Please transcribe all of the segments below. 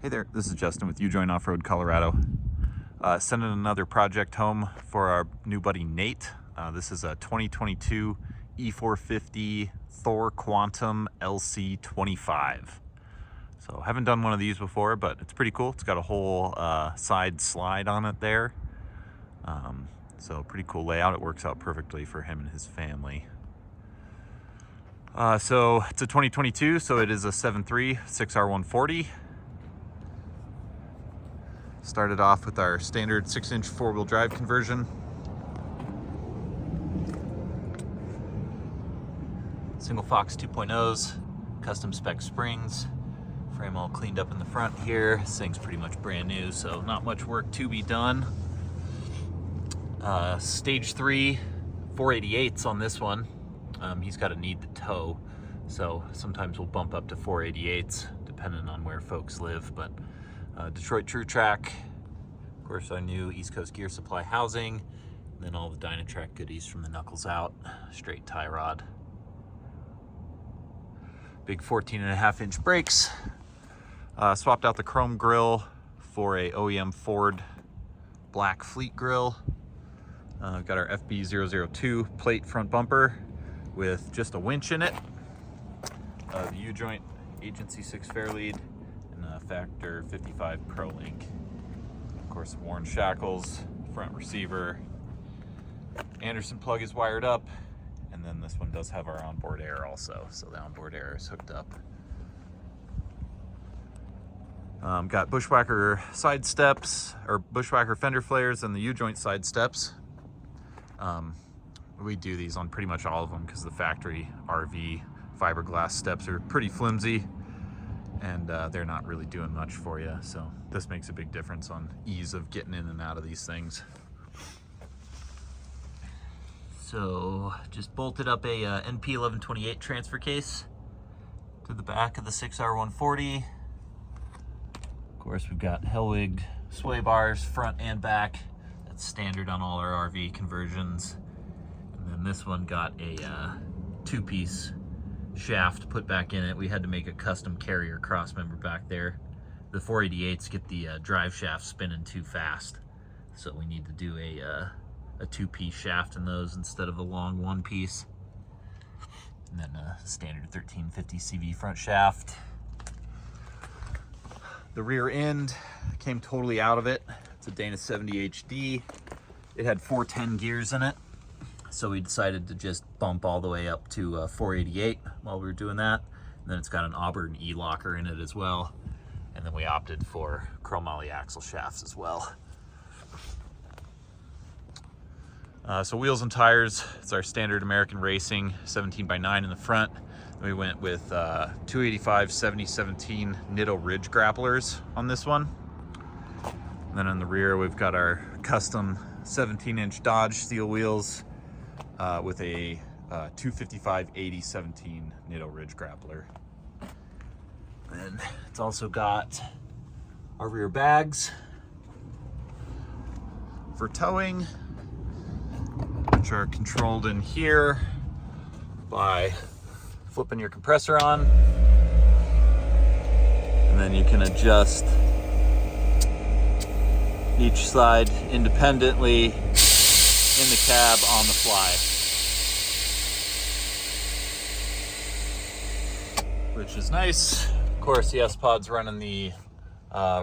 Hey there, this is Justin with U-Join Off-Road Colorado. Sending another project home for our new buddy Nate. This is a 2022 E450 Thor Quantum LC25. So haven't done one of these before, but it's pretty cool. It's got a whole side slide on it there. So pretty cool layout. It works out perfectly for him and his family. So it's a 2022, so it is a 7.3 6R140. Started off with our standard 6-inch four-wheel drive conversion. Single Fox 2.0s, custom spec springs. Frame all cleaned up in the front here. This thing's pretty much brand new, so not much work to be done. Stage 3 488s on this one. He's got a need to tow, so sometimes we'll bump up to 488s depending on where folks live. But Detroit True Track, of course our new East Coast Gear Supply housing, and then all the Dynatrack goodies from the knuckles out, straight tie rod. Big 14.5-inch brakes. Swapped out the chrome grille for a OEM Ford black fleet grille. Got our FB002 plate front bumper with just a winch in it. The U-joint Agency 6 Fairlead and a Factor 55 Pro Link. Of course, worn shackles, front receiver. Anderson plug is wired up, and then this one does have our onboard air also, so the onboard air is hooked up. Got Bushwhacker side steps, or Bushwhacker fender flares, and the U-joint side steps. We do these on pretty much all of them because the factory RV fiberglass steps are pretty flimsy, and they're not really doing much for you. So this makes a big difference on ease of getting in and out of these things. So just bolted up a NP1128 transfer case to the back of the 6R140. Of course, we've got Hellwig sway bars front and back. That's standard on all our RV conversions. And then this one got a two-piece shaft put back in it. We had to make a custom carrier cross member back there. The 488s get the drive shaft spinning too fast, so we need to do a two-piece shaft in those instead of a long one-piece. And then a standard 1350 CV front shaft. The rear end came totally out of it. It's a Dana 70 HD. It had 410 gears in it, so we decided to just bump all the way up to 488 while we were doing that. And then it's got an Auburn E-locker in it as well. And then we opted for chromoly axle shafts as well. So wheels and tires, it's our standard American Racing 17x9 in the front. We went with 285 7017 Nitto Ridge grapplers on this one. And then on the rear, we've got our custom 17-inch Dodge steel wheels with a 255 8017 Nitto Ridge grappler. And it's also got our rear bags for towing, which are controlled in here by flipping your compressor on, and then you can adjust each side independently in the cab on the fly, which is nice. Of course, the S-Pod's running the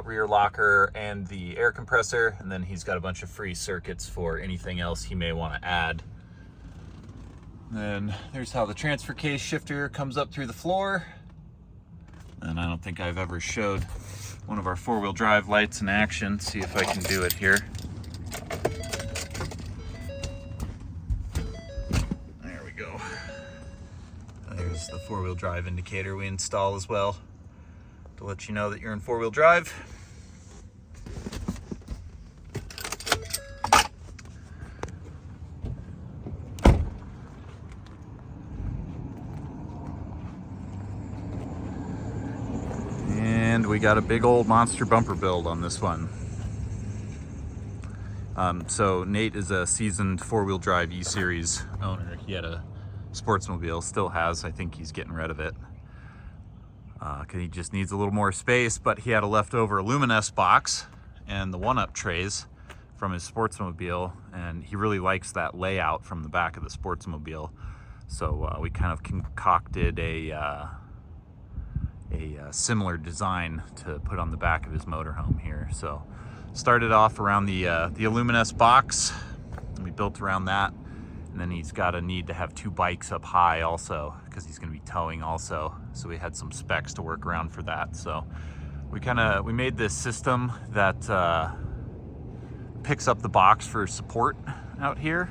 rear locker and the air compressor, and then he's got a bunch of free circuits for anything else he may want to add. Then there's how the transfer case shifter comes up through the floor. And I don't think I've ever showed one of our four-wheel drive lights in action. See if I can do it here. There we go. There's the four-wheel drive indicator we install as well to let you know that you're in four-wheel drive. And we got a big old monster bumper build on this one. So Nate is a seasoned four-wheel drive E-Series owner. He had a Sportsmobile, still has. I think he's getting rid of it. because he just needs a little more space, but he had a leftover Luminous box and the one-up trays from his Sportsmobile, and he really likes that layout from the back of the Sportsmobile. So we kind of concocted a similar design to put on the back of his motorhome here. So started off around the Luminous box, and we built around that. And then he's got a need to have 2 bikes up high also, because he's going to be towing also. So we had some specs to work around for that. So we made this system that picks up the box for support out here,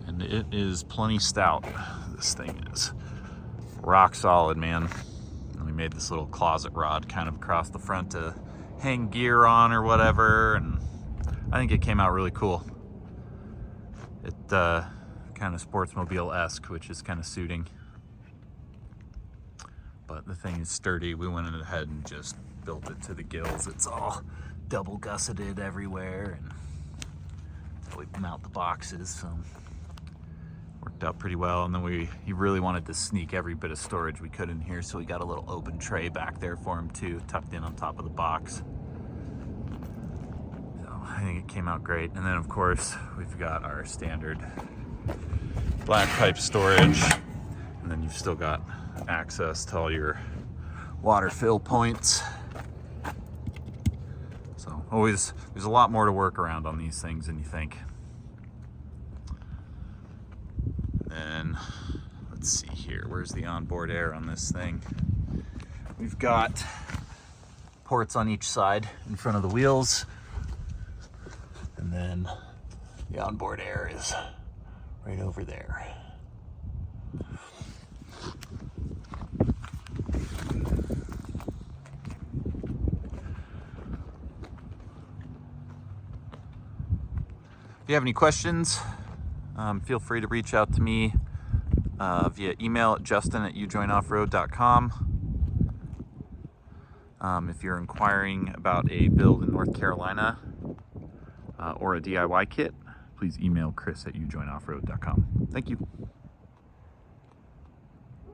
and it is plenty stout. This thing is rock solid, man. And we made this little closet rod kind of across the front to hang gear on or whatever, and I think it came out really cool. It kind of Sportsmobile-esque, which is kind of suiting. But the thing is sturdy. We went ahead and just built it to the gills. It's all double gusseted everywhere, and so we mount the boxes, so worked out pretty well. And then he really wanted to sneak every bit of storage we could in here, so we got a little open tray back there for him too, tucked in on top of the box. I think it came out great. And then of course we've got our standard black pipe storage, and then you've still got access to all your water fill points. So always, there's a lot more to work around on these things than you think. And let's see here, where's the onboard air on this thing? We've got ports on each side in front of the wheels, and then the onboard air is right over there. If you have any questions, feel free to reach out to me via email at justin@ujoinoffroad.com. If you're inquiring about a build in North Carolina or a DIY kit, please email chris@ujoinoffroad.com. Thank you.